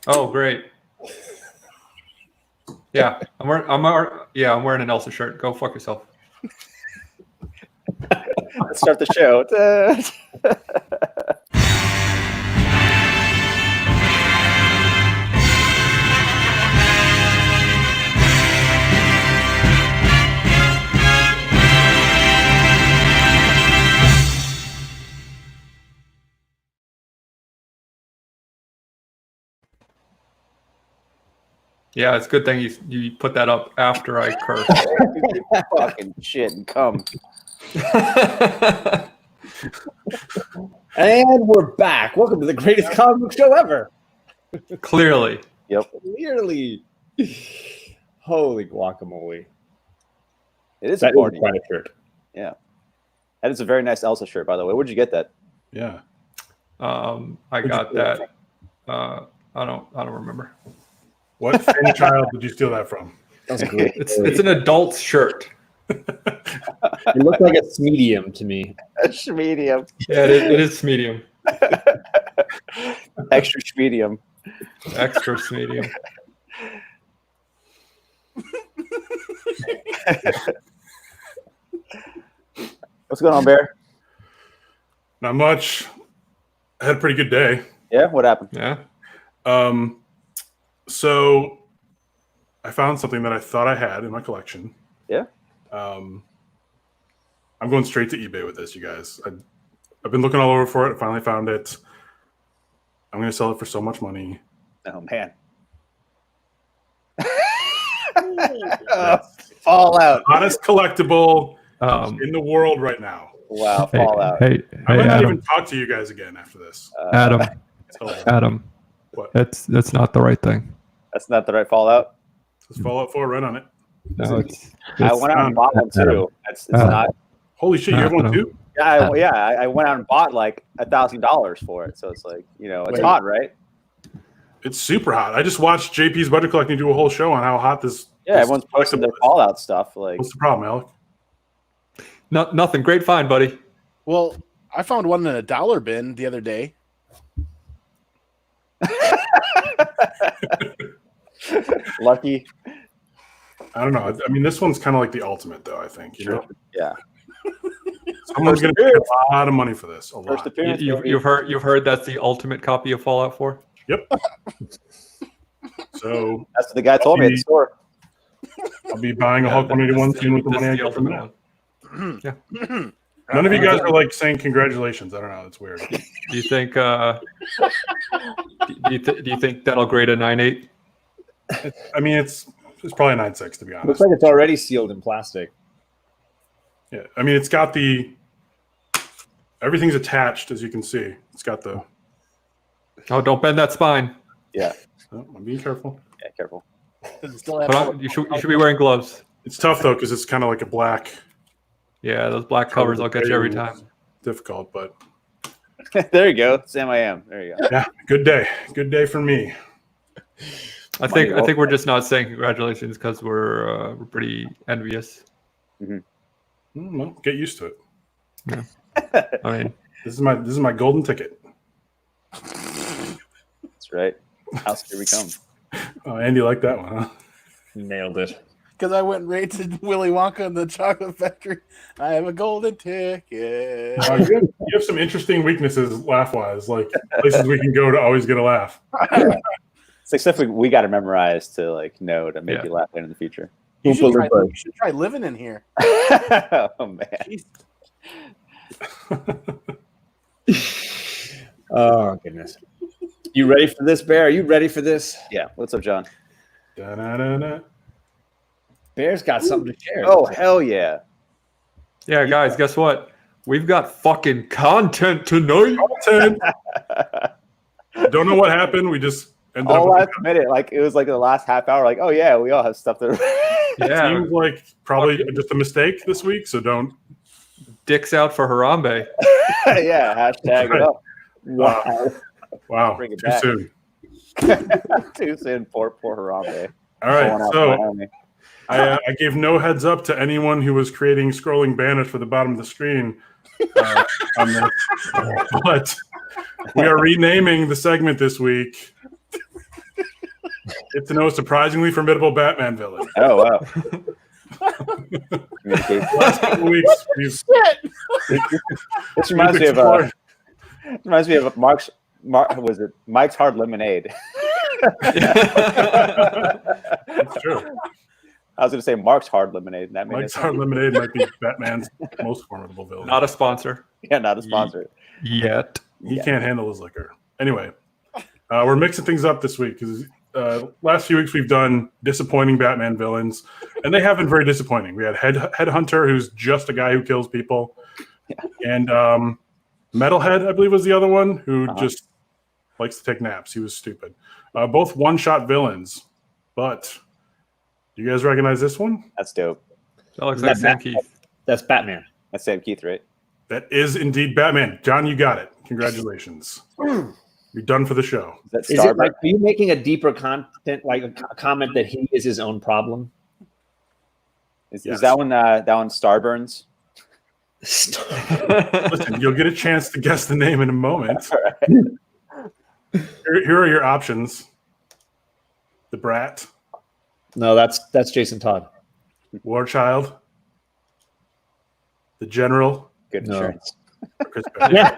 Oh, great. Yeah, I'm wearing an Elsa shirt. Go fuck yourself. Let's start the show. Yeah, it's a good thing you put that up after I curse. Fucking shit and come. And we're back. Welcome to the greatest comic book show ever. Clearly. Yep. Clearly. Holy guacamole. It is That important. is quite a shirt. Yeah. That is a very nice Elsa shirt, by the way. Where'd you get that? Yeah. I got that. I don't remember. What fan child did you steal that from? That was great. It's an adult's shirt. It looked like a medium to me. Medium. Yeah, it is medium. Extra medium. Extra medium. What's going on, Bear? Not much. I had a pretty good day. Yeah, what happened? Yeah. So I found something that I thought I had in my collection. Yeah. I'm going straight to eBay with this, you guys. I've been looking all over for it. I finally found it. I'm going to sell it for so much money. Oh, man. That's Fallout. hottest collectible Um, in the world right now. Wow, Fallout. Hey, I might not Adam. even talk to you guys again after this. Adam. So, Adam. what? That's not the right thing. That's not the right Fallout. Says Fallout 4 right on it. No, I went out and bought one too. It's not. Holy shit, you have one too? I went out and bought like $1,000 for it. So it's like, it's hot, right? It's super hot. I just watched JP's Budget Collecting do a whole show on how hot this. Yeah, everyone's posting their Fallout stuff. Like, what's the problem, Alec? Nothing. Great find, buddy. Well, I found one in a dollar bin the other day. Lucky. I don't know. I mean, this one's kind of like the ultimate, though. I think you know. Yeah. Someone's going to pay a lot of money for this. A lot. You've heard that's the ultimate copy of Fallout 4. Yep. So that's what the guy told me at the store. I'll be buying a Hulk 181 soon with the money I get from that. Yeah. None of you guys are like saying congratulations. I don't know. It's weird. Do you think? Do you think that'll grade a 9.8? I mean, it's probably a 9.6 to be honest. Looks like it's already sealed in plastic. Yeah, I mean, it's got everything's attached, as you can see. It's got the. Oh, don't bend that spine. Yeah. Oh, I'm being careful. Yeah, careful. You should be wearing gloves. It's tough though because it's kind of like a black. Yeah, those black covers will get you every time. Difficult, but there you go. Sam, I am. There you go. Yeah, good day. Good day for me. I think we're just not saying congratulations because we're pretty envious. Mm-hmm. Well, get used to it. Yeah. I mean, this is my golden ticket. That's right. House, here we come. Oh, Andy liked that one, huh? Nailed it. Because I went right to Willy Wonka and the Chocolate Factory. I have a golden ticket. You have some interesting weaknesses, laugh-wise, like places we can go to always get a laugh. It's like stuff we got to memorize to know to make you laugh in the future. You should try living in here. Oh man. Oh goodness. You ready for this, Bear? Are you ready for this? Yeah. What's up, John? Da-na-na-na. Bear's got something to share. Oh hell yeah! Yeah, guys, guess what? We've got fucking content tonight. Don't know what happened. We just ended all up. last minute, it was the last half hour. Like, oh yeah, we all have stuff to. Yeah, seems like probably just a mistake this week. So don't. Dicks out for Harambe. Yeah, hashtag it up. Wow. Bring it Too back. soon. Too soon. Poor Harambe. All right. So I gave no heads up to anyone who was creating scrolling banners for the bottom of the screen on this. But we are renaming the segment this week Get to know a surprisingly formidable Batman villain. Oh wow. Communicate. Last couple weeks, we've This reminds me of explored. Mike's Hard Lemonade? It's true. I was going to say Mark's Hard Lemonade. And that made Mike's it Hard Lemonade might be Batman's most formidable villain. Not a sponsor yeah, not a sponsor. yet. He can't handle his liquor. Anyway, we're mixing things up this week because last few weeks we've done disappointing Batman villains, and they have been very disappointing. We had Headhunter, who's just a guy who kills people, and Metalhead, I believe, was the other one, who just likes to take naps. He was stupid. Both one-shot villains, but do you guys recognize this one? That's dope. That looks like Sam Batman? Keith. That's Batman. That's Sam Keith, right? That is indeed Batman. John, you got it. Congratulations. You're done for the show. Is that Is it Starbuck? like, are you making a deeper content, like a comment that he is his own problem? Is Yes. that one Starburns? Listen, you'll get a chance to guess the name in a moment. Here are your options. The Brat, No, that's Jason Todd. War Child, the General, Good No. insurance. Chris Barrett. Yeah.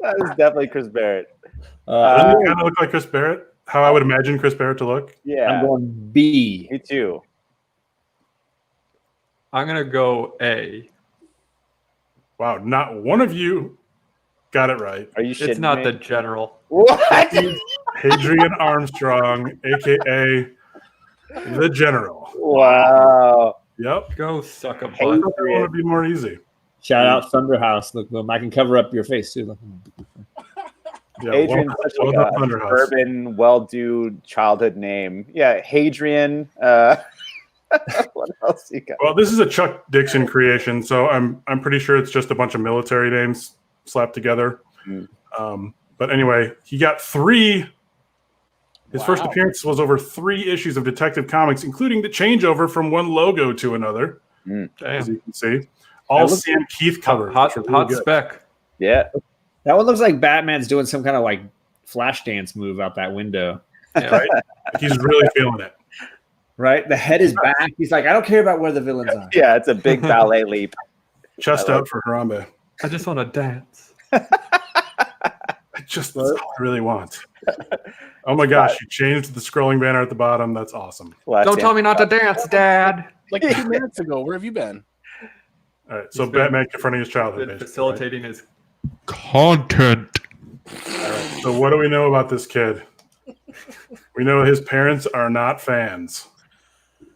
That is definitely Chris Barrett. Doesn't he kind of look like Chris Barrett? How I would imagine Chris Barrett to look? Yeah, I'm going B. me too. I'm gonna go A. Wow, not one of you got it right. Are you shitting It's not me? the general. What? Hadrian Armstrong, aka the General. Wow. Yep. Go suck a butt. I thought that one would be more easy. Shout out Thunderhouse. Look, I can cover up your face too. Look. Yeah, Hadrian's such well like done, a Thunderhouse. urban, well-do childhood name. Yeah, Hadrian. What else you got? Well, this is a Chuck Dixon creation, so I'm pretty sure it's just a bunch of military names slapped together. But anyway, he got 3. His first appearance was over 3 issues of Detective Comics, including the changeover from one logo to another, as Damn. you can see. All Sam Keith covers. Hot, which are hot really good. spec. Yeah. That one looks like Batman's doing some kind of like flash dance move out that window. Yeah. Right? He's really feeling it. Right? The head is back. He's like, I don't care about where the villains are. Yeah, it's a big ballet leap. Chest I like out for Harambe. I just want to dance. That's all I really want. Oh my gosh, you changed the scrolling banner at the bottom. That's awesome. Don't tell me not to dance, Dad. Like 2 minutes ago, where have you been? All right, so He's been- Batman confronting his childhood. Been basically, facilitating his content. right? All right, so what do we know about this kid? We know his parents are not fans.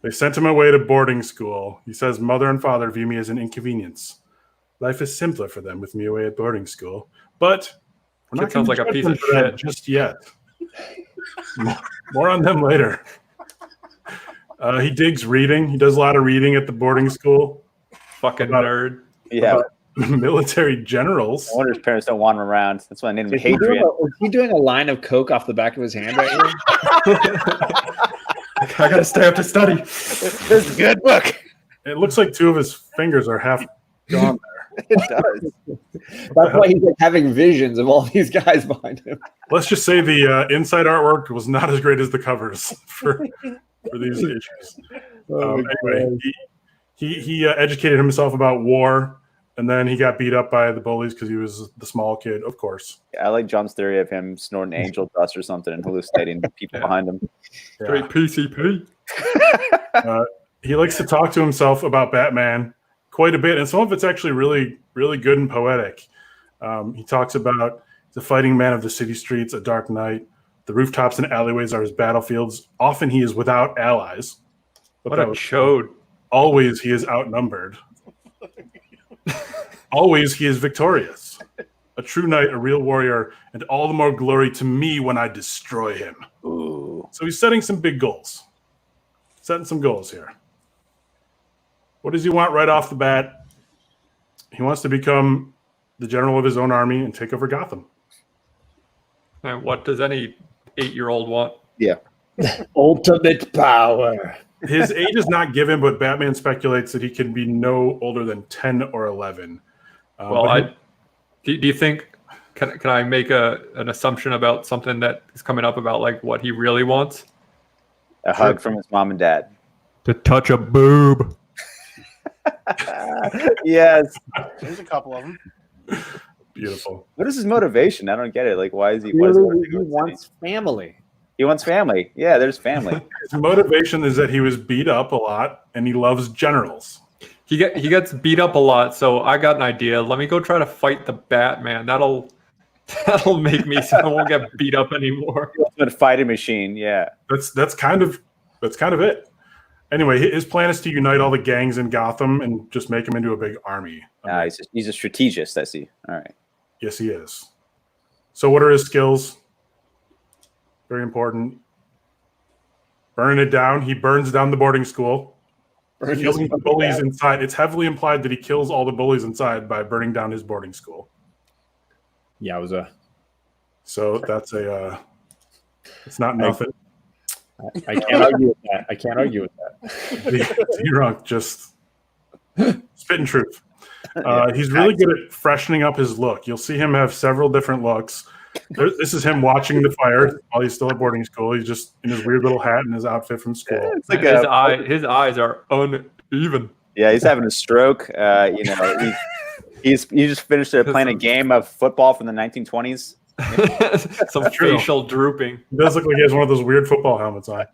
They sent him away to boarding school. He says, "Mother and father view me as an inconvenience. Life is simpler for them with me away at boarding school." But we're not Kid sounds gonna like a judge piece them of for that shit. just yet. More on them later. He digs reading. He does a lot of reading at the boarding school. Fucking About- nerd. Yeah. Military generals. I wonder his parents don't want him around. That's why I named him Is he, doing Hadrian. is he doing a line of coke off the back of his hand right here? I gotta stay up to study. This is a good book. It looks like 2 of his fingers are half gone there. It does. That's why he's like having visions of all these guys behind him. Let's just say the inside artwork was not as great as the covers for these issues. Anyway, he educated himself about war, and then he got beat up by the bullies because he was the small kid, of course. I like John's theory of him snorting angel dust or something and hallucinating people behind him. Straight PCP. He likes to talk to himself about Batman quite a bit, and some of it's actually really, really good and poetic. He talks about the fighting man of the city streets, a dark night. The rooftops and alleyways are his battlefields. Often he is without allies. But What a chode. always he is outnumbered. Always he is victorious. A true knight, a real warrior, and all the more glory to me when I destroy him. Ooh. So he's setting some big goals. Setting some goals here. What does he want right off the bat? He wants to become the general of his own army and take over Gotham. And what does any 8-year-old want? Yeah. Ultimate power. His age is not given, but Batman speculates that he can be no older than 10 or 11. Well, but do you think Can I make an assumption about something that is coming up about like what he really wants? A hug from his mom and dad. To touch a boob. Yes. There's a couple of them. Beautiful. What is his motivation? I don't get it. Like, why is he? He Why does he want to go to the wants city? family. He wants family. Yeah, there's family. His motivation is that he was beat up a lot and he loves generals. He gets beat up a lot, so I got an idea. Let me go try to fight the Batman. That'll make me so I won't get beat up anymore. Ultimate fighting machine. Yeah. That's kind of it. Anyway, his plan is to unite all the gangs in Gotham and just make them into a big army. He's a strategist, I see. All right. Yes, he is. So what are his skills? Very important. Burn it down. He burns down the boarding school. Killing the bullies inside. It's heavily implied that he kills all the bullies inside by burning down his boarding school. Yowza. So that's it's not nothing. I can't argue with that. I can't argue with that. You're wrong. Just spitting truth. He's really good at freshening up his look. You'll see him have several different looks. This is him watching the fire while he's still at boarding school. He's just in his weird little hat and his outfit from school. It's like His eyes are uneven. Yeah, he's having a stroke. He just finished playing a game of football from the 1920s. Some facial drooping. He does look like he has one of those weird football helmets on.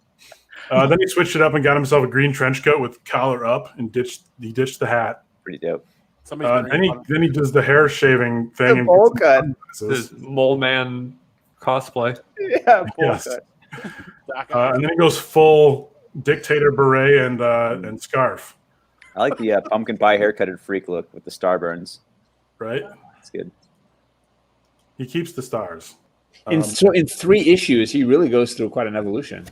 Then he switched it up and got himself a green trench coat with collar up and ditched the hat. Pretty dope. Then he does the hair shaving thing. The bowl cut. This mole man cosplay. Yeah, bowl Yes. cut. And then he goes full dictator beret and scarf. I like the pumpkin pie haircutted freak look with the starburns. Right? That's good. He keeps the stars. In 3 issues, he really goes through quite an evolution.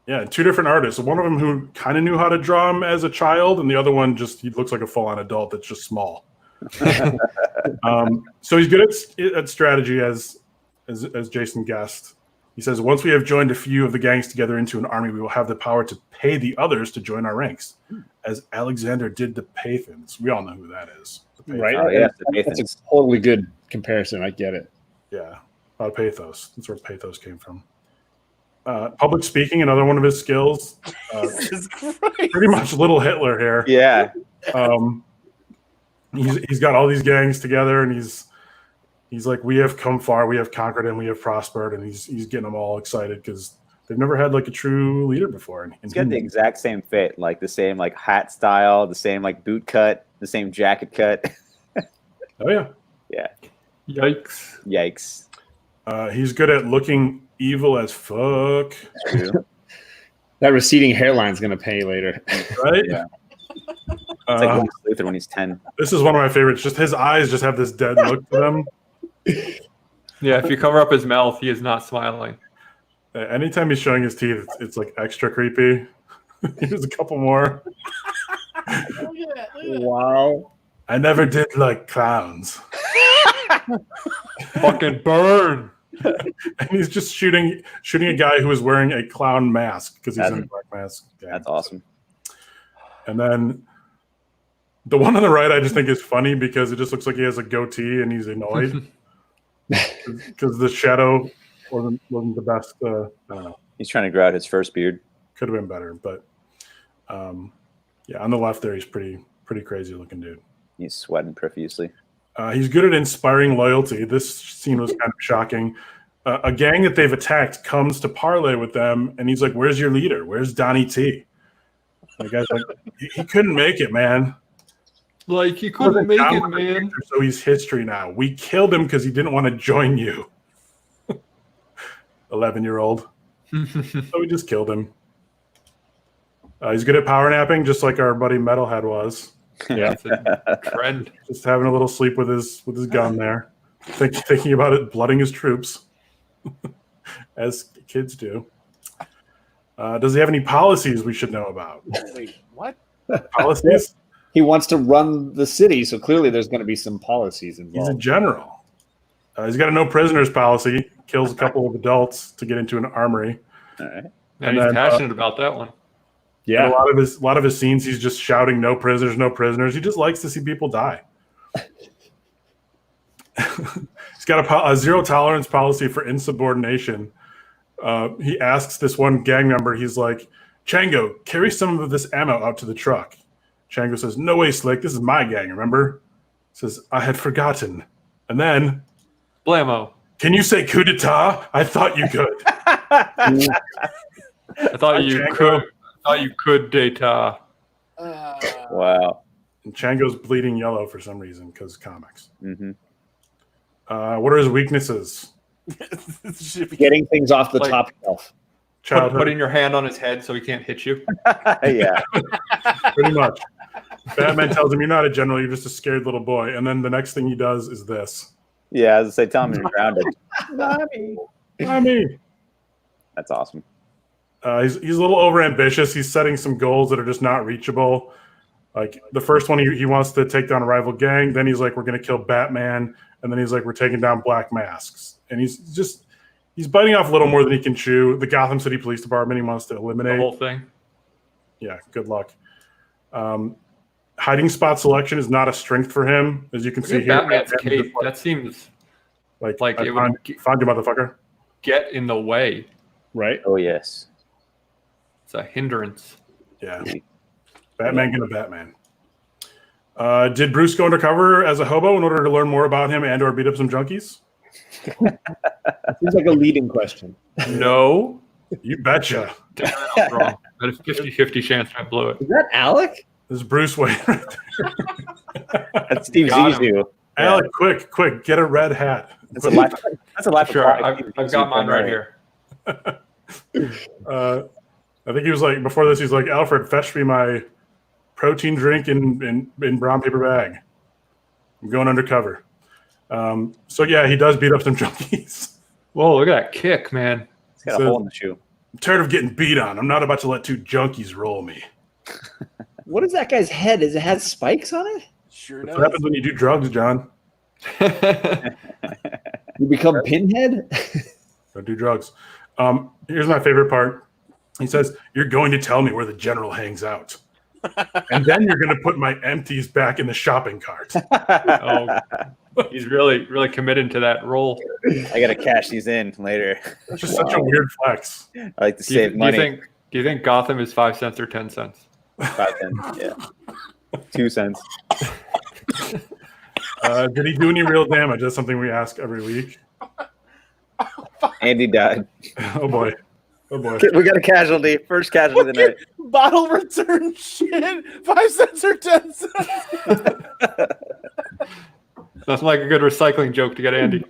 Yeah, 2 different artists. One of them who kind of knew how to draw him as a child, and the other one he looks like a full-on adult that's just small. So he's good at strategy, as Jason guessed. He says, once we have joined a few of the gangs together into an army, we will have the power to pay the others to join our ranks, as Alexander did the Pathans. We all know who that is. The Pathans. Right? Oh, yeah, the That's Pathans. a totally good comparison. I get it. Yeah, pathos. That's where pathos came from. Public speaking, another one of his skills. Jesus Christ. Pretty much little Hitler here. Yeah. He's got all these gangs together, and he's like, we have come far, we have conquered, and we have prospered, and he's getting them all excited because they've never had like a true leader before. He's got the exact same fit, like the same like hat style, the same like boot cut, the same jacket cut. Oh yeah. Yeah. Yikes. Yikes. He's good at looking evil as fuck. True. That receding hairline's going to pay later. Right? Yeah. It's like Lex Luthor when he's 10. This is one of my favorites. Just his eyes just have this dead look to them. Yeah, if you cover up his mouth, he is not smiling. Anytime he's showing his teeth, it's like extra creepy. Here's a couple more. Wow. I never did like clowns. Fucking burn. And he's just shooting a guy who is wearing a clown mask because he's in a black mask. Yeah. That's awesome. And then the one on the right, I just think is funny because it just looks like he has a goatee and he's annoyed because the shadow wasn't the best. I don't know. He's trying to grow out his first beard. Could have been better, but yeah, on the left there, he's pretty crazy looking dude. He's sweating profusely. He's good at inspiring loyalty. This scene was kind of shocking. A gang that they've attacked comes to parley with them, and he's like, "Where's your leader? Where's Donnie T?" The guy's like, "He couldn't make it, man. Like, he couldn't make it, man." So he's history now. We killed him because he didn't want to join you." 11-year-old. So we just killed him. He's good at power napping, just like our buddy Metalhead was. Yeah, it's a trend. Just having a little sleep with his gun there, thinking about it, blooding his troops, as kids do. Does he have any policies we should know about? Wait, what? Policies? He wants to run the city, so clearly there's going to be some policies He's a involved. general. He's got a no prisoners policy. Kills a couple of adults to get into an armory. All right. Yeah, And he's then, passionate about that one. And a lot of his scenes, he's just shouting, "No prisoners, no prisoners." He just likes to see people die. He's got a zero tolerance policy for insubordination. He asks this one gang member, he's like, Chango, carry some of this ammo out to the truck. Chango says, no way, Slick. This is my gang, remember? Says, I had forgotten. And then, Blammo. can you say coup d'etat? I thought you could. I thought you Chango. could. I thought you could data. Wow. And Chango's bleeding yellow for some reason because comics. Mm-hmm. What are his weaknesses? Getting things off the Like- top shelf. Childhood, Putting your hand on his head so he can't hit you. Yeah. pretty much. Batman tells him, you're not a general, you're just a scared little boy. And then the next thing he does is this. Yeah, as I say, tell him you're grounded. Mommy. That's awesome. He's a little overambitious. He's setting some goals that are just not reachable. Like the first one, he wants to take down a rival gang. Then he's like, we're going to kill Batman. And then he's like, we're taking down Black Masks. And he's biting off a little more than he can chew. The Gotham City Police Department he wants to The eliminate. whole thing. Yeah, good luck. Hiding spot selection is not a strength for him, as you can see Look at here. Batman's Batman cape. just, like, That seems like it I would found you, motherfucker. get in the way. Right? Oh, yes. It's a hindrance. Yeah. Batman gonna Batman. Did Bruce go undercover as a hobo in order to learn more about him and or beat up some junkies? Seems like a leading question. No. You betcha. Damn it, I was wrong. I had a 50-50 chance I blew it. Is that Alec? This is Bruce Wayne. That's Steve Got him. Zissou. Alec, quick, get a red hat. That's a life. That's a life. Sure, I've got mine right here. I think he was like, before this, he's like, Alfred, fetch me my protein drink in brown paper bag. I'm going undercover. So yeah, he does beat up some junkies. Whoa, look at that kick, man. He's got a hole in the shoe. I'm tired of getting beat on. I'm not about to let two junkies roll me. What is that guy's head? Does it have spikes on it? Sure That's does. what happens when you do drugs, John. You become Pinhead? Don't do drugs. Here's my favorite part. He says, you're going to tell me where the general hangs out. And then you're going to put my empties back in the shopping cart. Oh, he's really committed to that role. I gotta cash these in later. It's just such a weird flex. I like to Do you, save money. do you think Gotham is 5 cents or 10 cents? 5 cents. Yeah. 2 cents. Did he do any real damage? That's something we ask every week. Andy died. Oh boy. Oh boy. We got a casualty. First casualty of the night. Bottle return shit. 5 cents or 10 cents. That's like a good recycling joke to get Andy.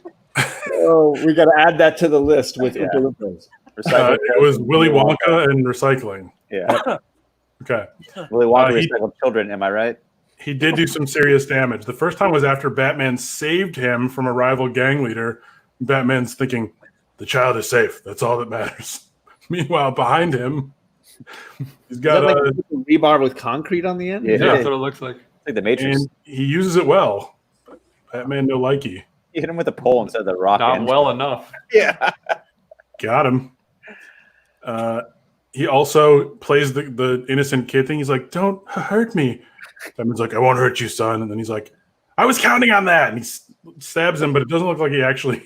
Oh, we got to add that to the list with Yeah. Oompa Loompas. It was Willy Wonka and recycling. Yeah. Okay. Willy Wonka He- recycled children. Am I right? He did do some serious damage. The first time was after Batman saved him from a rival gang leader. Batman's thinking, the child is safe. That's all that matters. Meanwhile, behind him, he's Is got that like rebar with concrete on the end? Yeah. That's what it looks like. Like the Matrix. and he uses it well. Batman no likey. You hit him with a pole instead of the rock. Not end. well enough. Yeah. Got him. He also plays the innocent kid thing. He's like, don't hurt me. Batman's like, I won't hurt you, son. And then he's like, I was counting on that. And he stabs him, but it doesn't look like he actually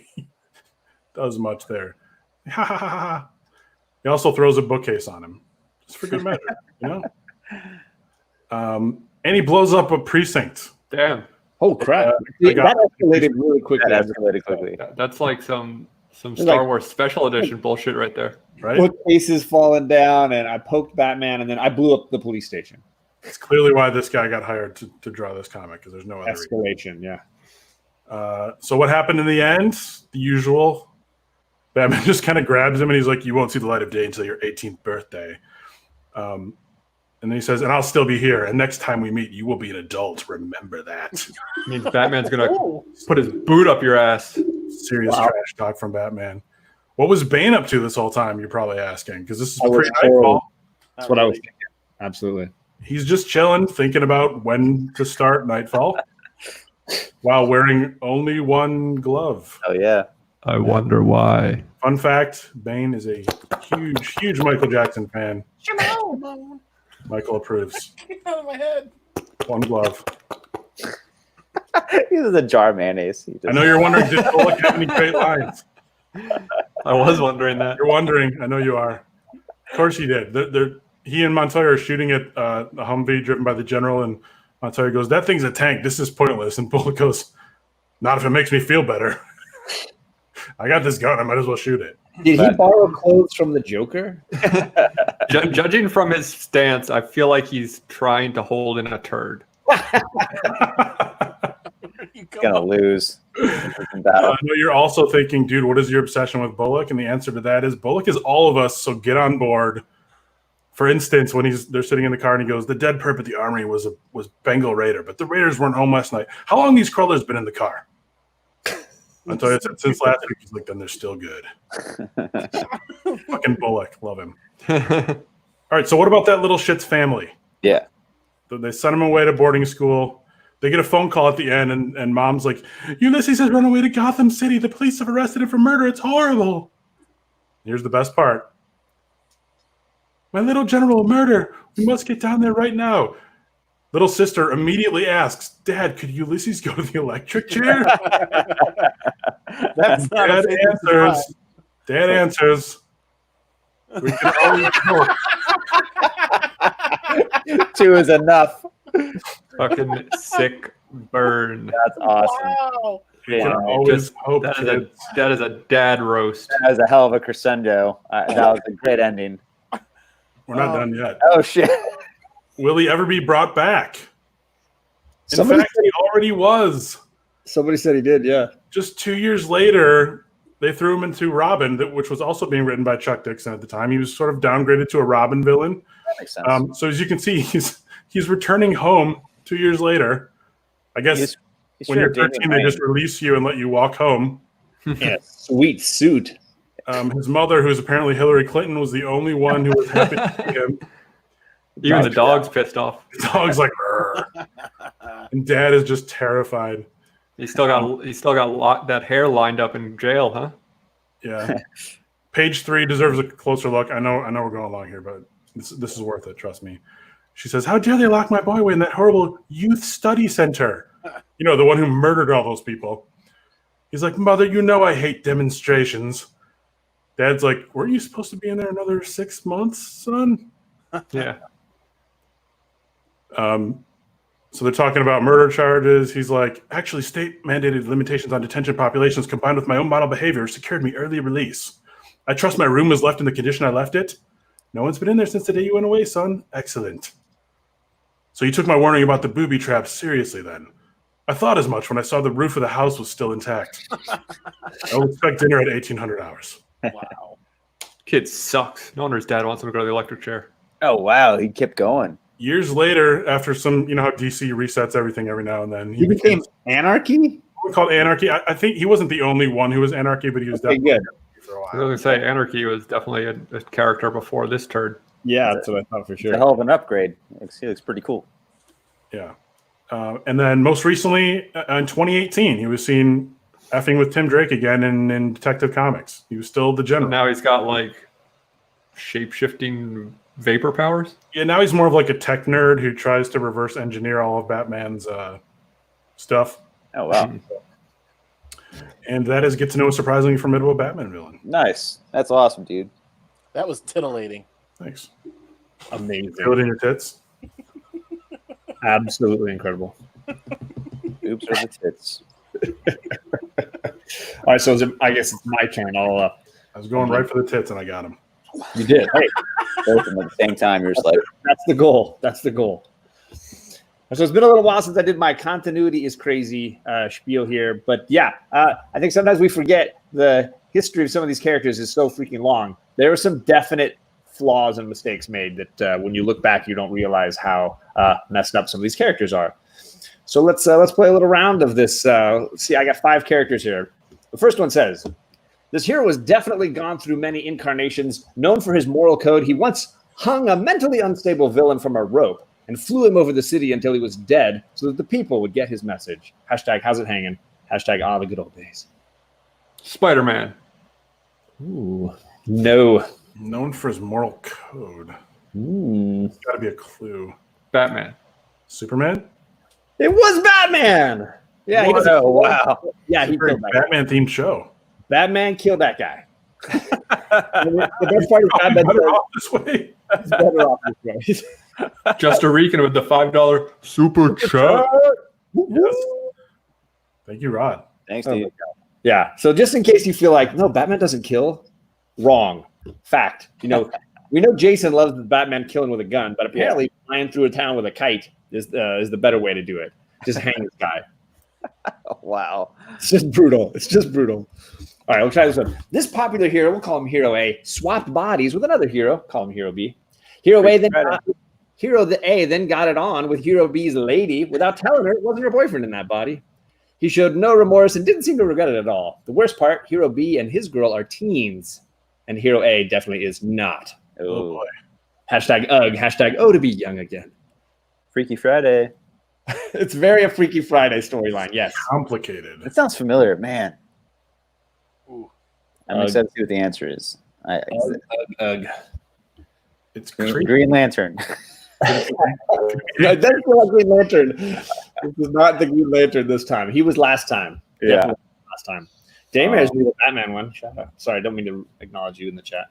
does much there. Ha ha ha ha. He also throws a bookcase on him. Just for good measure, you know? And he blows up a precinct. Damn. Oh, crap. I got- That escalated really quickly. That escalated quickly. That's like some like- Star Wars special edition bullshit right there. Right? Bookcases falling down, and I poked Batman, and then I blew up the police station. It's clearly why this guy got hired to draw this comic, because there's no other reason. Escalation, yeah. So what happened in the end? The usual. Batman just kind of grabs him and he's like, you won't see the light of day until your 18th birthday. And then he says, and I'll still be here. And next time we meet, you will be an adult. Remember that. Means Batman's gonna put his boot up your ass. Serious trash talk from Batman. What was Bane up to this whole time, you're probably asking? Because this is I was pre-Nightfall. told. That's what I was thinking. Absolutely. He's just chilling, thinking about when to start Nightfall while wearing only one glove. Oh yeah. I wonder why. Fun fact, Bane is a huge Michael Jackson fan. Michael approves. Get out of my head. One glove. He's a jar of mayonnaise. I know you're wondering, did Bullock have any great lines? I was wondering that. You're wondering. I know you are. Of course he did. He and Montoya are shooting at a Humvee driven by the general, and Montoya goes, "That thing's a tank. This is pointless." And Bullock goes, "Not if it makes me feel better. I got this gun. I might as well shoot it." Did he borrow clothes from the Joker? Judging from his stance, I feel like he's trying to hold in a turd. Gonna lose. I know you're also thinking, dude, what is your obsession with Bullock? And the answer to that is Bullock is all of us, so get on board. For instance, when they're sitting in the car and he goes, "The dead perp at the armory was Bengal Raider, but the Raiders weren't home last night. How long these crawlers been in the car?" Until since last week, he's like, "Then they're still good." Fucking Bullock, love him. All right, so what about that little shit's family? Yeah. They send him away to boarding school. They get a phone call at the end, and Mom's like, "Ulysses has run away to Gotham City. The police have arrested him for murder. It's horrible." Here's the best part. "My little general, murder. We must get down there right now." Little sister immediately asks, "Dad, could Ulysses go to the electric chair?" That's not Dad a answers. Dad answers. "We can always hope." 2 is enough. Fucking sick burn. That's awesome. Wow. We can Yeah, always hope. That Kids. is a dad roast. That was a hell of a crescendo. That was a great ending. We're not done yet. Oh shit! Will he ever be brought back? In Somebody fact, he already was. Somebody said he did, yeah. Just 2 years later, they threw him into Robin, which was also being written by Chuck Dixon at the time. He was sort of downgraded to a Robin villain. That makes sense. So as you can see, he's returning home 2 years later. I guess He's when sure you're 13, they just release you and let you walk home. Yeah, sweet suit. His mother, who's apparently Hillary Clinton, was the only one who was happy to see him. Even the dog's pissed off. The dog's like, "Rrr." And Dad is just terrified. He's still got that hair lined up in jail, huh? Yeah. Page 3 deserves a closer look. I know we're going along here, but this is worth it. Trust me. She says, "How dare they lock my boy away in that horrible youth study center?" You know, the one who murdered all those people. He's like, "Mother, you know I hate demonstrations." Dad's like, "Weren't you supposed to be in there another 6 months, son?" Yeah. So they're talking about murder charges. He's like, "Actually, state-mandated limitations on detention populations combined with my own model behavior secured me early release. I trust my room was left in the condition I left it. No one's been in there since the day you went away, son. Excellent. So you took my warning about the booby traps seriously then. I thought as much when I saw the roof of the house was still intact. I'll expect dinner at 1800 hours. Wow. Kid sucks. No wonder his dad wants him to go to the electric chair. Oh wow, he kept going. Years later, after some, you know how DC resets everything every now and then, He became Anarchy? called Anarchy. I think he wasn't the only one who was Anarchy, but he was Okay, definitely good. Anarchy for a I was while. going to say, Anarchy was definitely a character before this turd. Yeah, that's what I thought for It's sure. a hell of an upgrade. He looks pretty cool. Yeah. And then most recently, in 2018, he was seen effing with Tim Drake again in Detective Comics. He was still the general. Now he's got like shape-shifting vapor powers. Yeah, now he's more of like a tech nerd who tries to reverse engineer all of Batman's stuff. Oh wow, And that is get to know a surprisingly formidable Batman villain. nice. That's awesome, dude. That was titillating. Thanks. Amazing. Feel it in your tits. Absolutely incredible. Oops, are the tits. All right, so I guess it's my turn. I was going right for the tits and I got him. You did. Hey, Both of them at the same time. You're just like, that's the goal. That's the goal. So it's been a little while since I did my continuity is crazy spiel here, but yeah, I think sometimes we forget the history of some of these characters is so freaking long. There are some definite flaws and mistakes made that when you look back, you don't realize how messed up some of these characters are. So let's play a little round of this. Let's see, I got 5 characters here. The first one says, this hero has definitely gone through many incarnations. Known for his moral code, he once hung a mentally unstable villain from a rope and flew him over the city until he was dead so that the people would get his message. Hashtag how's it hanging? Hashtag the good old days. Spider-Man. Ooh, no. Known for his moral code. Ooh. Got to be a clue. Batman. Superman? It was Batman. Yeah, he Oh, doesn't. wow. Yeah, he Very killed that guy. Batman themed show. Batman killed that guy. The best part is Batman Better says off this way. he's better off this way. Just Rican with the $5 super chat. Yes. Thank you, Rod. Thanks, Oh my dude. Yeah. So just in case you feel like, no, Batman doesn't kill, wrong. Fact. We know Jason loves the Batman killing with a gun, but apparently flying through a town with a kite is the better way to do it. Just hang this guy. Oh, wow. It's just brutal. It's just brutal. All right, we'll try this one. This popular hero, we'll call him Hero A, swapped bodies with another hero, call him Hero B. Hero A then got it on with Hero B's lady without telling her it wasn't her boyfriend in that body. He showed no remorse and didn't seem to regret it at all. The worst part, Hero B and his girl are teens, and Hero A definitely is not. Oh, boy. Hashtag ugh, hashtag oh to be young again. Freaky Friday. It's very a Freaky Friday storyline, yes. Complicated. That sounds familiar, man. Ooh. I'm excited to see what the answer is. Ugh. It's Green Lantern. Yeah, that's not Green Lantern. This is not the Green Lantern this time. He was last time. Yeah. Definitely last time. Daymare's knew the Batman one. Shout out. Sorry, I don't mean to acknowledge you in the chat.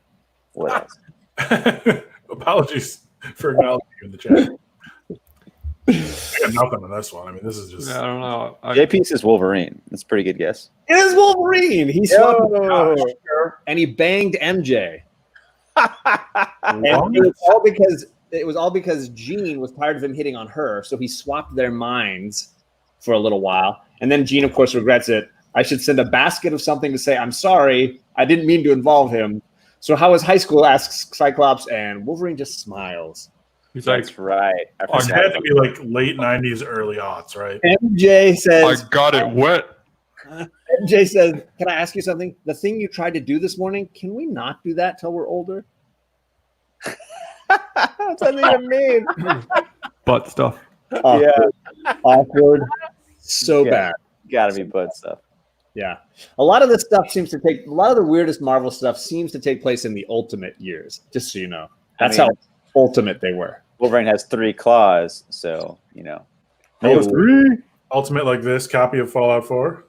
What else? Apologies for acknowledging you in the chat. I got nothing on this one. I mean, this is just. Yeah, I don't know. JP says Wolverine. That's a pretty good guess. It is Wolverine. He swapped with Yo. her and he banged MJ. And What? it was all because Jean was tired of him hitting on her, so he swapped their minds for a little while. And then Jean, of course, regrets it. I should send a basket of something to say, I'm sorry, I didn't mean to involve him. So how was high school, asks Cyclops, and Wolverine just smiles. He's like, That's right. I It forgot. had to be like late 90s, early aughts, right? MJ I says, got it wet. MJ says, can I ask you something? The thing you tried to do this morning, can we not do that till we're older? What's that even mean? Butt stuff. Awkward. Awkward. So Yeah. bad. Gotta be butt stuff. Yeah. A lot of the weirdest Marvel stuff seems to take place in the Ultimate years, just so you know. That's how ultimate they were. Wolverine has 3 claws, so, you know. Oh, Maybe- Ultimate like this copy of Fallout 4.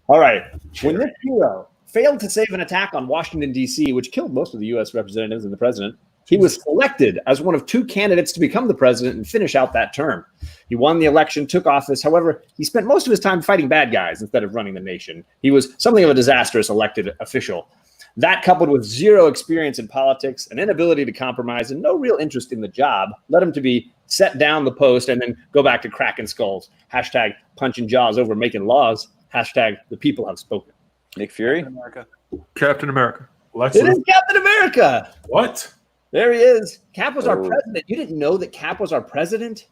All right. When this hero failed to save an attack on Washington, D.C., which killed most of the U.S. representatives and the president, he was selected as one of 2 candidates to become the president and finish out that term. He won the election, took office. However, he spent most of his time fighting bad guys instead of running the nation. He was something of a disastrous elected official. That, coupled with zero experience in politics, an inability to compromise, and no real interest in the job, led him to be set down the post and then go back to cracking skulls. Hashtag punching jaws over making laws. Hashtag the people have spoken. Nick Fury? America. Captain America. Lex It is Luthor. Captain America. What? There he is. Cap was our Oh. president. You didn't know that Cap was our president?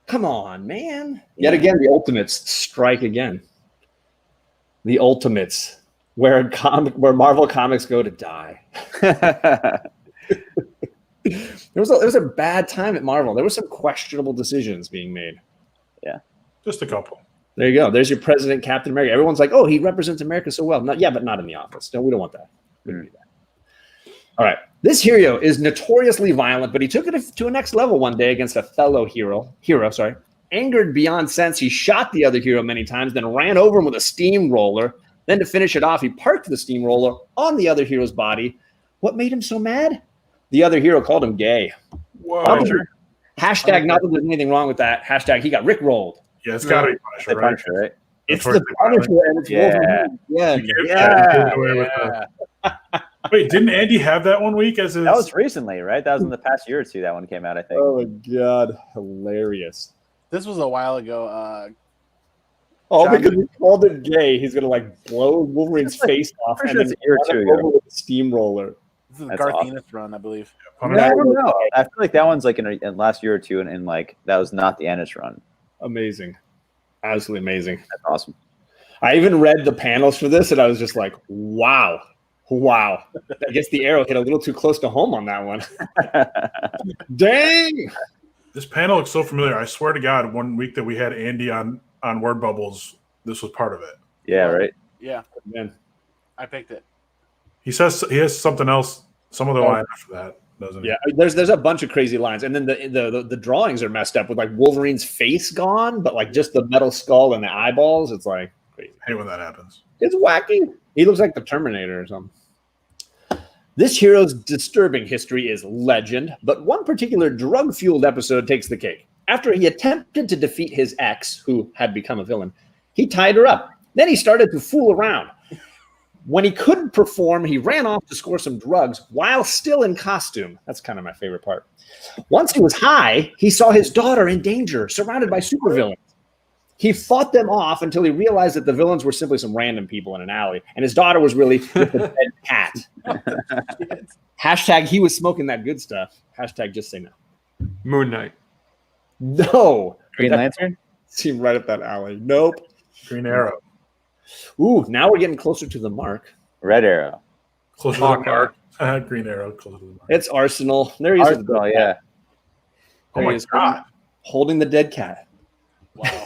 Come on, man. Yet again, the Ultimates strike again. The Ultimates, where Marvel Comics go to die. There was a bad time at Marvel. There were some questionable decisions being made. Just a couple. There you go. There's your president, Captain America. Everyone's like, oh, he represents America so well. But not in the office. No, we don't want that. We don't do that. All right. This hero is notoriously violent, but he took it to a next level one day against a fellow hero. Angered beyond sense, he shot the other hero many times, then ran over him with a steamroller. Then to finish it off, he parked the steamroller on the other hero's body. What made him so mad? The other hero called him gay. Whoa. Hashtag not that there's anything wrong with that. Hashtag he got rickrolled. Yeah, it's got to be They Punisher, right? punch her, right? It's That's the right. Punisher and it's Yeah. Wolverine. Yeah. Get away with the- Wait, didn't Andy have that one week as his? That was recently, right? That was in the past year or two that one came out, I think. Oh my god, hilarious! This was a while ago. All John- because he called it gay, he's gonna like blow Wolverine's face off pretty and sure then it's a year or run two him ago. over with a steamroller. This is That's Garth awesome. Ennis run, I believe. Punisher. I don't know. I feel like that one's like in last year or two, and like that was not the Ennis run. Amazing, absolutely amazing. That's awesome. I even read the panels for this, and I was just like, wow. I guess the arrow hit a little too close to home on that one. Dang! This panel looks so familiar. I swear to God, one week that we had Andy on Word Bubbles, this was part of it. Yeah, right. Yeah, Man. I picked it. He says he has something else, some other line after that. doesn't he? Yeah, there's a bunch of crazy lines, and then the drawings are messed up with like Wolverine's face gone, but like just the metal skull and the eyeballs. It's like crazy. I hate when that happens. It's wacky. He looks like the Terminator or something. This hero's disturbing history is legend, but one particular drug-fueled episode takes the cake. After he attempted to defeat his ex, who had become a villain, he tied her up. Then he started to fool around. When he couldn't perform, he ran off to score some drugs while still in costume. That's kind of my favorite part. Once he was high, he saw his daughter in danger, surrounded by supervillains. He fought them off until he realized that the villains were simply some random people in an alley, and his daughter was really just a dead cat. Hashtag he was smoking that good stuff. Hashtag just say no. Moon Knight. No. Green Lantern? Seemed right up that alley. Nope. Green Arrow. Ooh, now we're getting closer to the mark. Red Arrow. Closer to the Hawkeye. mark. Green Arrow. Closer to the mark. It's Arsenal. There he is. Arsenal, yeah. Oh There my he is, God. holding the dead cat. Wow.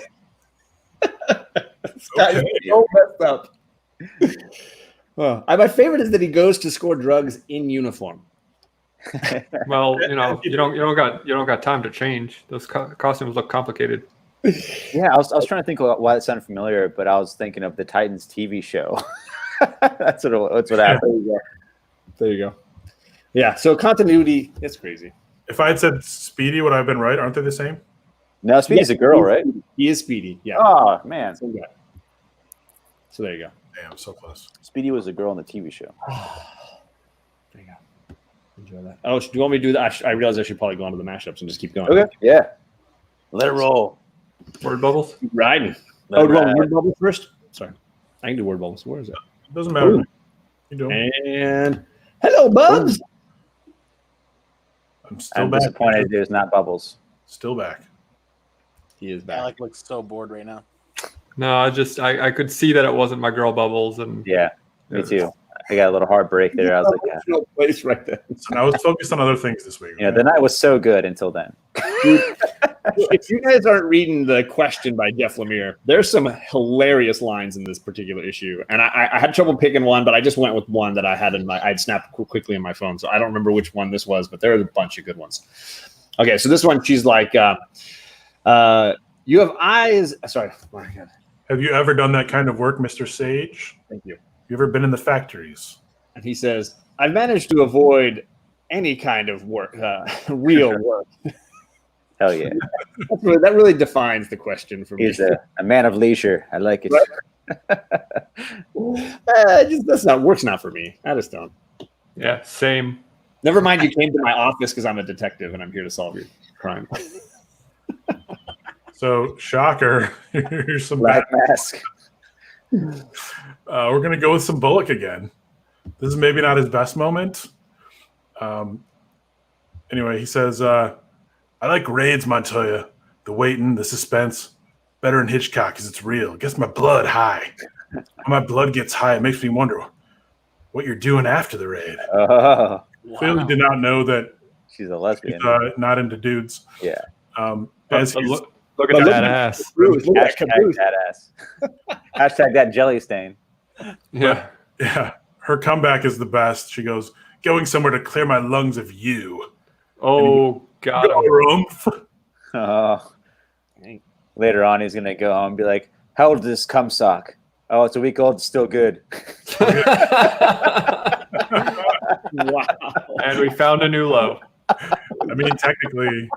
This guy is so messed up. My favorite is that he goes to score drugs in uniform. Well, you know, you don't got time to change. Those costumes look complicated. Yeah, I was trying to think why it sounded familiar, but I was thinking of the Titans TV show. That's what happened. There you go. Yeah, so continuity, it's crazy. If I had said Speedy, would I have been right? Aren't they the same? No, Speedy's a girl, right? He is Speedy, yeah. Oh, man. So there you go. Damn, so close. Speedy was a girl on the TV show. There you go. Enjoy that. Oh, do you want me to do that? I realize I should probably go on to the mashups and just keep going. Okay. Yeah. Let it roll. Word bubbles. Keep riding. Let it Do you want ride. word bubbles first? Sorry. I can do word bubbles. Where is it? It doesn't matter. Ooh. You do. And hello, Bubs. I'm still I'm back. disappointed there's not bubbles. Still back. He is back. Alec looks so bored right now. No, I could see that it wasn't my girl bubbles, and Yeah, me too. I got a little heartbreak there. I was like, yeah. No place right there. And I was focused on other things this week. You know, the night was so good until then. If you guys aren't reading the question by Jeff Lemire, there's some hilarious lines in this particular issue, and I had trouble picking one, but I just went with one that I had I'd snapped quickly in my phone, so I don't remember which one this was, but there are a bunch of good ones. Okay, so this one, she's like, you have eyes. Sorry, oh my God. Have you ever done that kind of work, Mr. Sage? Thank you. You ever been in the factories? And he says, I've managed to avoid any kind of work, real work. Hell yeah. That really defines the question for me. He's a man of leisure. I like it. Work's not for me. I just don't. yeah, same. Never mind, you came to my office because I'm a detective and I'm here to solve your crime. So, shocker. Here's some Black Mask. We're going to go with some Bullock again. This is maybe not his best moment. Anyway, he says, I like raids, Montoya. The waiting, the suspense. Better in Hitchcock because it's real. It gets my blood high. When my blood gets high, it makes me wonder what you're doing after the raid. Oh, Clearly did not know that she's a lesbian. he's not into dudes. Yeah. As But he's- look at that ass. Look at that Hashtag caboose. that ass. Hashtag that jelly stain. Yeah. yeah, her comeback is the best. She goes, going somewhere to clear my lungs of you. Oh God. Oh. Later on, he's going to go home and be like, how old is this cum sock? Oh, it's a week old. It's still good. Wow. And we found a new low. I mean, technically.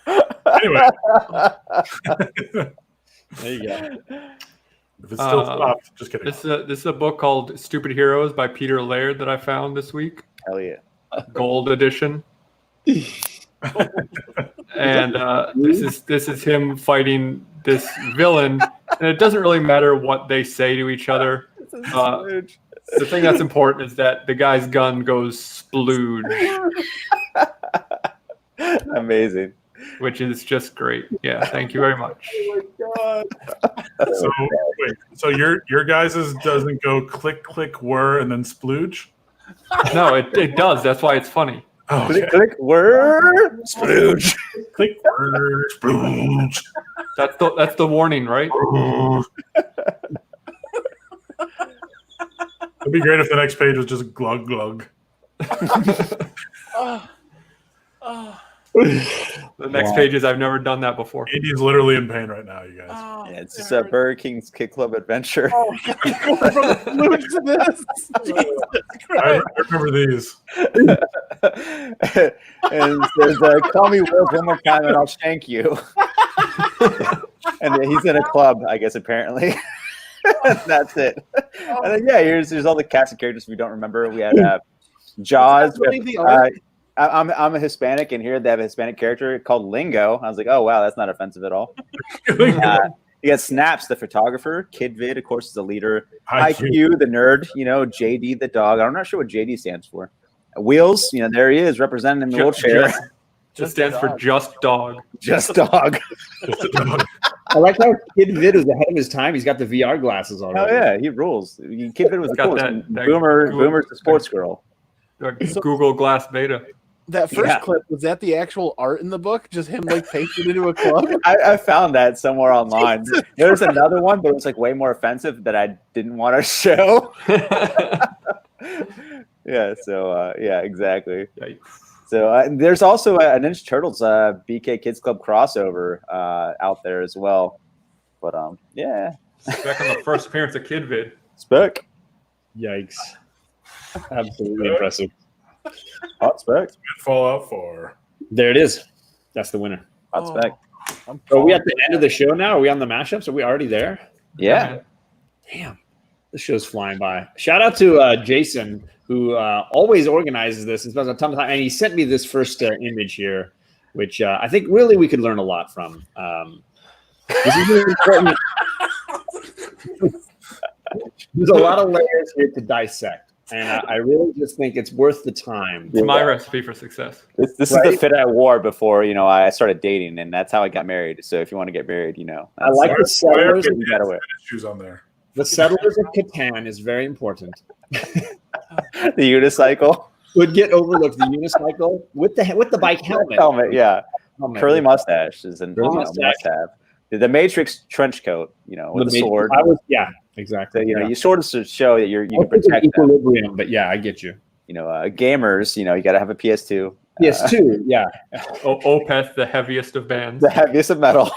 Anyway, There you go. if it's still stopped, just kidding. This is a book called Stupid Heroes by Peter Laird that I found this week. Hell yeah. Gold edition. And this is him fighting this villain, and it doesn't really matter what they say to each other. The thing that's important is that the guy's gun goes splooge, Amazing. which is just great. Yeah, thank you very much. So, wait, so your guys's doesn't go click, click, whir, and then splooge? No, it does. That's why it's funny. Oh, Click, okay. click, word, splooge. Click, whir, splooge. That's the warning, right? It'd be great if the next page was just glug, glug. The next page is I've never done that before. Andy's literally in pain right now, you guys. Oh, Yeah, it's just a Burger King's Kid Club adventure. Oh, God, going from the flute to this. Jesus I Christ. remember these. And it says, call me Will one more time and I'll shank you. And he's in a club, I guess, apparently. That's it. And then, yeah, here's all the cast of characters we don't remember. We had Jaws. Really the art? I'm a Hispanic, and here they have a Hispanic character called Lingo. I was like, oh, wow, that's not offensive at all. You got Snaps, the photographer. Kid Vid, of course, is the leader. IQ, the nerd. JD, the dog. I'm not sure what JD stands for. Wheels, there he is, representing in the wheelchair. Just stands for just dog. Just dog. I like how Kid Vid was ahead of his time. He's got the VR glasses Oh, already. yeah, he rules. Kid Vid was the Got coolest. that Boomer's the sports girl. Google Glass Beta. That first Yeah. clip, was that the actual art in the book? Just him pasted into a club? I found that somewhere online. There's another one, but it was way more offensive that I didn't want to show. Yeah, so yeah, exactly. Yikes. So there's also a Ninja Turtles BK Kids Club crossover out there as well. But yeah, Back on the first appearance of Kid Vid. Spec. Yikes. Absolutely impressive. Hot Spec. Fallout 4. There it is. That's the winner. Hot Spec. Are we at the end of the show now? Are we on the mashups? Are we already there? Yeah. Damn. This show's flying by. Shout out to Jason, who always organizes this and spends a ton of time. And he sent me this first image here, which I think really we could learn a lot from. This is really important. There's a lot of layers here to dissect. And I really just think it's worth the time. It's my recipe for success. This is the fit I wore before I started dating, and that's how I got married. So if you want to get married, I like the settlers. you gotta wear. Shoes on there. The settlers of Catan is very important. The unicycle. Would get overlooked. The unicycle with the bike helmet. Helmet, yeah. Helmet. Curly mustache is an Curly must mustache. have. The Matrix trench coat, with the sword. Exactly. So, you sort of show that you can It's protect them. equilibrium, but yeah, I get you. Gamers, you got to have a PS2. PS2, yeah. Opeth, the heaviest of bands. The heaviest of metal.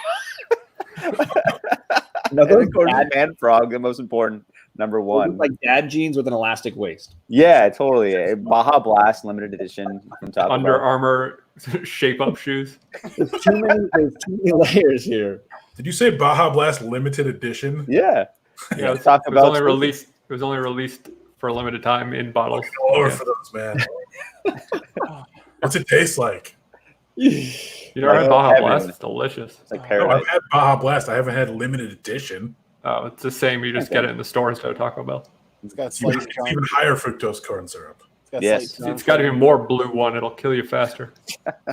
Another And of course, Man Frog, the most important, number one. like dad jeans with an elastic waist. Yeah, totally. A Baja Blast limited edition from Taco Under Bell. Armour shape-up shoes. There's too many layers here. Did you say Baja Blast limited edition? Yeah. Yeah, it Taco was Bell only too. released. It was only released for a limited time in bottles. All over Yeah. for those, man. What's it taste like? You never had Baja Heavy. Blast? It's delicious. It's like No, paradise. I've had Baja Blast. I haven't had limited edition. Oh, it's the same. You just get it in the store instead of Taco Bell. It's got It's even, sliced it's even higher fructose corn syrup. Yes. It's got even more blue one. It'll kill you faster.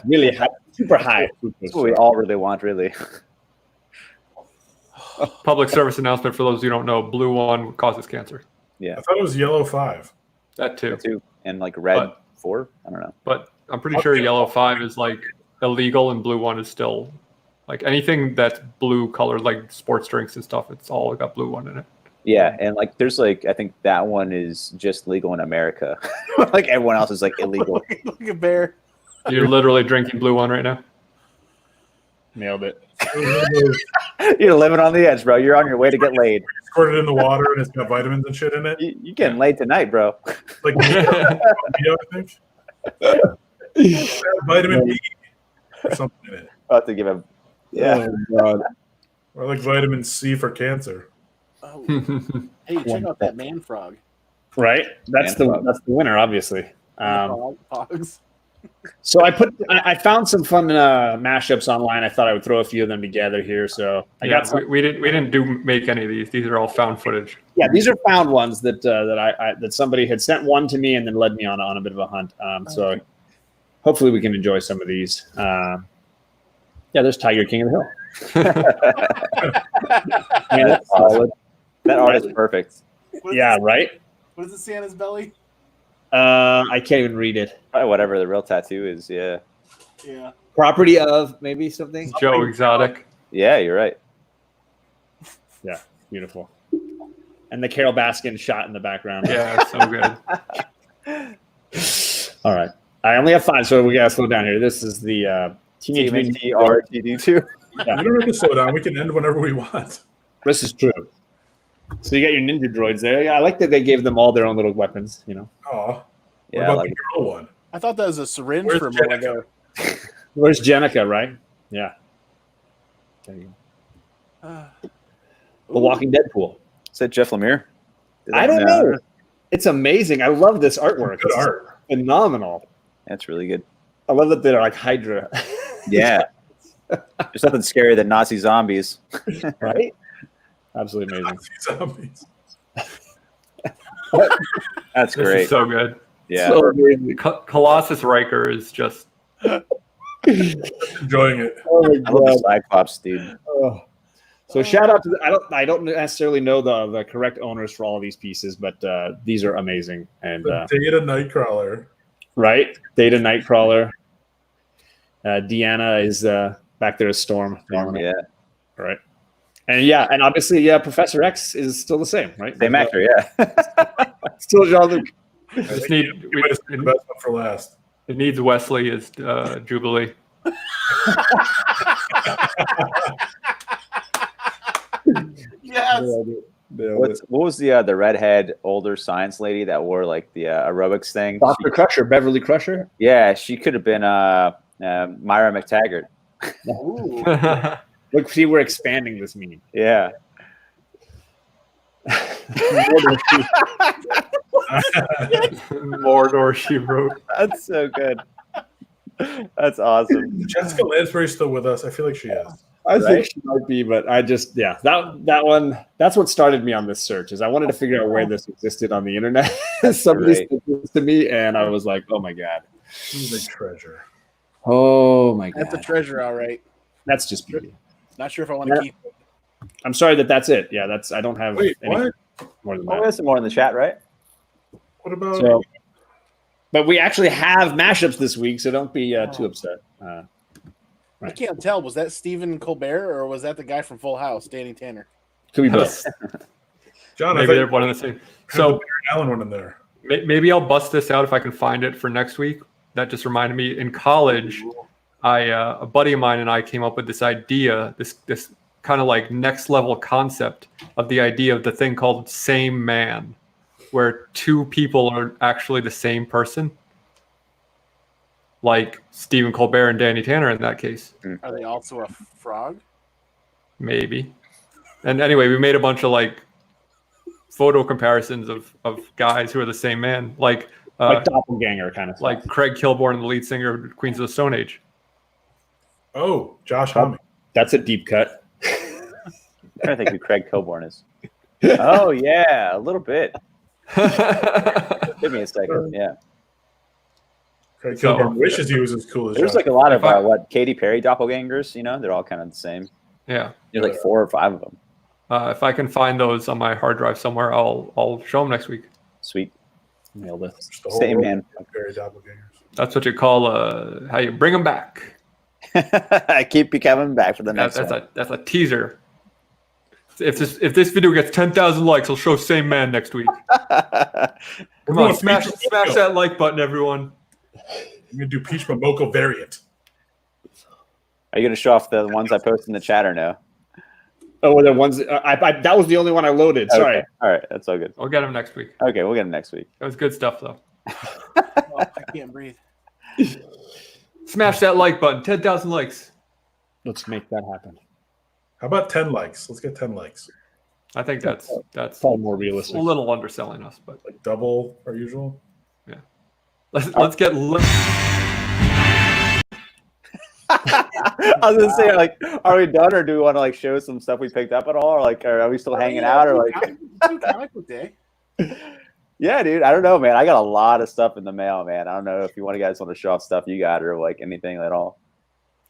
Really high, super high. That's what we all really want, really. Public service announcement for those who don't know: blue one causes cancer. I thought it was yellow 5. That too. Too. And red But- 4. I don't know. But I'm pretty sure yellow 5 is illegal, and blue one is still anything that's blue colored, like sports drinks and stuff. It's all got blue one in it. Yeah, and there's I think that one is just legal in America. Everyone else is illegal. Look at Bear. You're literally drinking blue one right now. Nailed it. You're living on the edge, bro. You're on your way to get laid. Squirted in the water and it's got vitamins and shit in it. You getting laid tonight, bro. Like I think. Vitamin B or something in it. About to give him. Yeah. Oh, God. Or like vitamin C for cancer. Oh. Hey, check out that Man Frog. Right? That's Man, the winner, obviously. Pogs. So I found some fun mashups online. I thought I would throw a few of them together here. So I got some. we didn't make any of these. These are all found footage. Yeah, these are found ones that that somebody had sent one to me and then led me on a bit of a hunt. So hopefully we can enjoy some of these. Yeah, there's Tiger King of the Hill. Man, that's solid. That art is perfect. Yeah, right. What does it say on his belly? I can't even read it. Probably whatever the real tattoo is. Yeah. Yeah. Property of maybe something. Joe Exotic. Yeah, you're right. Yeah, beautiful. And the Carol Baskin shot in the background. Yeah, it's so good. All right. I only have 5, so we gotta slow down here. This is the Teenage Mutant Ninja Turtles. TMNT Yeah. We don't have to slow down. We can end whenever we want. This is true. So you got your ninja droids there. Yeah, I like that they gave them all their own little weapons. You know. Aw. Yeah, What about like the girl one? I thought that was a syringe Where's for a moment Jenica? there. Where's Jenica? Right? Yeah. There you go. The Walking Dead pool. Is that Jeff Lemire? I don't know. It's amazing. I love this artwork. Good It's art. phenomenal. That's really good. I love that they're like Hydra. Yeah. There's nothing scarier than Nazi zombies. Right? Absolutely amazing. Zombies. That's This great. is so good. Yeah. So amazing. Colossus Riker is just Enjoying it. Oh my I love the god. Cyclops, dude. Oh. So shout out to I don't necessarily know the correct owners for all of these pieces, but these are amazing. And The Data Nightcrawler. right, Data Nightcrawler. Deanna is back there as Storm. Yeah. Right. And yeah, and obviously, Professor X is still the same, right? Same actor, yeah. Still Jean-Luc. I just think need you might have saved the best one for last. it needs Wesley as Jubilee. Yes. What was the redhead older science lady that wore like the aerobics thing? Dr. Crusher, Beverly Crusher. Yeah, she could have been Myra McTaggart. Ooh. Look, see, we're expanding this meme. Yeah. Mordor, she wrote. That's so good. That's awesome. Jessica Lansbury's still with us. I feel like she is. I Right? think she might be, but I just that one. That's what started me on this search. Is I wanted to figure out where this existed on the internet. Somebody Great. sent this to me, and I was like, "Oh my god! She's a treasure. Oh my god! That's a treasure, all right. That's just beauty." Not sure if I want to keep it. I'm sorry that's it. Yeah, that's I don't have Wait, any what? more than Oh, that. there's some more in the chat, right? What about? So, but we actually have mashups this week, so don't be too upset. I can't tell. Was that Stephen Colbert or was that the guy from Full House, Danny Tanner? Could be both. John, I Maybe thought they're you one and the same. had So the Barry Allen one in there. maybe I'll bust this out if I can find it for next week. That just reminded me. In college, a buddy of mine and I came up with this idea, this kind of like next level concept of the idea of the thing called same man, where two people are actually the same person, like Stephen Colbert and Danny Tanner in that case. Are they also a frog? Maybe. And anyway, we made a bunch of like photo comparisons of guys who are the same man, like doppelganger kind of stuff. like Craig Kilborn, the lead singer of Queens of the Stone Age. Oh, Josh Homme. That's a deep cut. I'm trying to think who Craig Coburn is. Oh yeah, a little bit. Give me a second. Yeah. Craig So- Kilborn wishes he was as cool as There's Josh. like a lot of If I- Katy Perry doppelgangers. You know, they're all kind of the same. Yeah. There's like 4 or 5 of them. If I can find those on my hard drive somewhere, I'll show them next week. Sweet. Nailed it. The whole Same world man. of Barry doppelgangers. That's what you call how you bring them back. I keep you coming back for the next That's one. a teaser. If this video gets 10,000 likes, I'll show same man next week. Come on, smash that like button, everyone. I'm gonna do Peach Momoko variant. Are you gonna show off the ones I posted in the chat or no? Oh, the ones that was the only one I loaded. Sorry. Okay. All right, that's all good. I'll get them next week. Okay, we'll get them next week. That was good stuff, though. Oh, I can't breathe. Smash that like button. 10,000 likes. Let's make that happen. How about 10 likes? Let's get 10 likes. I think that's Probably more a realistic. little underselling us, but Like double our usual. let's get. I was gonna say, like, are we done, or do we want to like show some stuff we picked up at all, or like, are we still hanging out, or like? Comic book day. Yeah, dude. I don't know, man. I got a lot of stuff in the mail, man. I don't know if you guys want to show off stuff you got or like anything at all.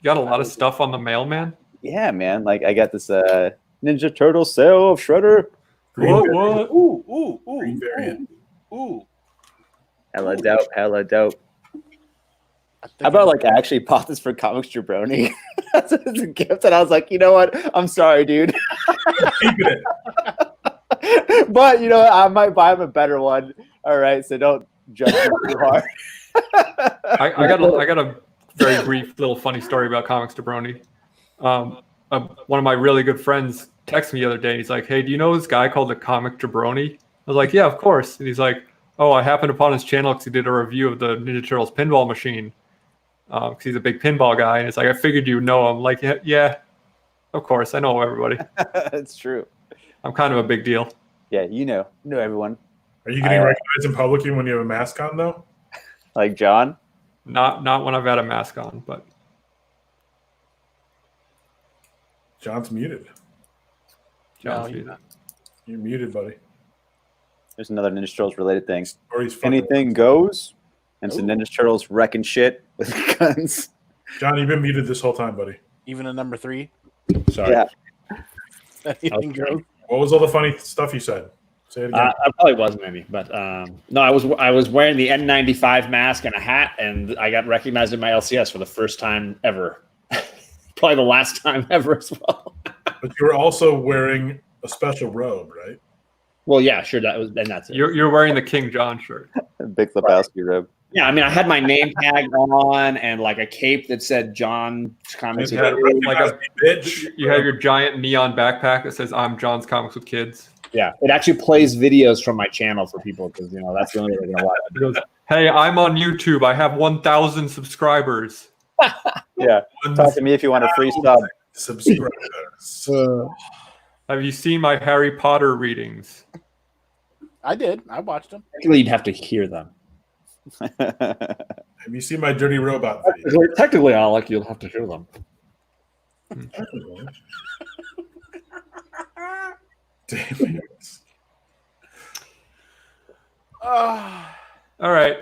You got a lot of stuff on the mailman. Yeah, man. Like I got this Ninja Turtle cell of Shredder. What? What? Ooh, Green variant. ooh. Hella dope. Hella dope. How about like I actually bought this for Comics Jabroni as a gift, and I was like, you know what? I'm sorry, dude. Keeping it. But you know, I might buy him a better one. All right, so don't judge me too hard. I got a very brief little funny story about Comics Jabroni. One of my really good friends texted me the other day. He's like, "Hey, do you know this guy called the Comic Jabroni?" I was like, "Yeah, of course." And he's like, "Oh, I happened upon his channel because he did a review of the Ninja Turtles pinball machine. Because he's a big pinball guy." And it's like, "I figured you know him." Like, yeah, of course, I know everybody. That's true. I'm kind of a big deal. Yeah, you know everyone. Are you getting recognized in public even when you have a mask on, though? Like John? Not when I've had a mask on, but John's muted. John's You're muted, buddy. There's another Ninja Turtles related thing. Or he's fucking- Anything goes, and some Ninja Turtles wrecking shit with guns. John, you've been muted this whole time, buddy. Even a number 3. Sorry. Yeah. Anything goes. What was all the funny stuff you said? Say it again. I probably was maybe, but no, I was wearing the N95 mask and a hat, and I got recognized in my LCS for the first time ever. Probably the last time ever as well. But you were also wearing a special robe, right? Well, yeah, sure. That's it. you're wearing the King John shirt. Big Lebowski robe. Yeah, I mean, I had my name tag on and like a cape that said John Comics. You had, Bitch. you have your giant neon backpack that says "I'm John's Comics with Kids." Yeah, it actually plays videos from my channel for people because that's the only way they're gonna watch It goes, "Hey, I'm on YouTube. I have 1,000 subscribers." Yeah. Talk to me if you want a free sub. Subscribers. Have you seen my Harry Potter readings? I did. I watched them. Technically, you'd have to hear them. Have you seen my dirty robot video? Technically, Alec, you'll have to hear them. Damn it. All right.